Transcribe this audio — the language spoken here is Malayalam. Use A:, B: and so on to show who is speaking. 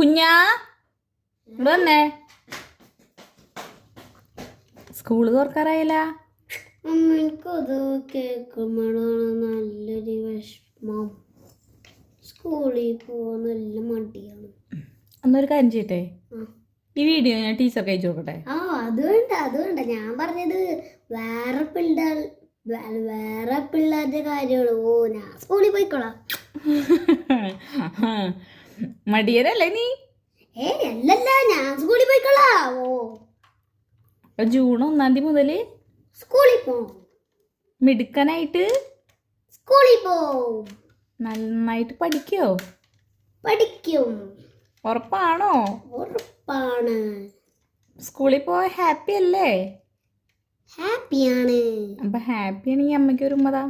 A: കുഞ്ഞാ ഇവിടെ വന്നേ. സ്കൂള് തുറക്കാറായില്ല.
B: എനിക്കത് കേൾക്കുമ്പോഴാണ് നല്ലൊരു വിഷമം. സ്കൂളിൽ പോകാൻ നല്ല മടിയാണ്.
A: എന്നൊരു കാര്യം ചെയ്യട്ടെ, ഈ വീഡിയോ ഞാൻ ടീച്ചർക്ക് അയച്ചു കൊടുക്കട്ടെ.
B: അത് വേണ്ട. ഞാൻ പറഞ്ഞത് വേറെ പിള്ളേരുടെ കാര്യമാണ്. ഞാൻ സ്കൂളിൽ പോയിക്കോളാം.
A: മടിയനല്ലേ നീ?
B: അല്ലല്ല, ഞാൻ സ്കൂളിൽ പോയിക്കോളാം.
A: അപ്പൊ ജൂൺ 1 മുതല്
B: സ്കൂളിൽ പോവും.
A: മിടുക്കനായിട്ട്
B: സ്കൂളിൽ പോവും.
A: നന്നായിട്ട് പഠിക്കോ?
B: പഠിക്കും.
A: ഉറപ്പാണോ?
B: ഉറപ്പാണ്.
A: സ്കൂളിൽ പോവാൻ ഹാപ്പി അല്ലേ?
B: ഹാപ്പിയാണ്.
A: അപ്പൊ ഹാപ്പി ആണെങ്കിൽ അമ്മയ്ക്ക് ഒരു ഉമ്മതാ.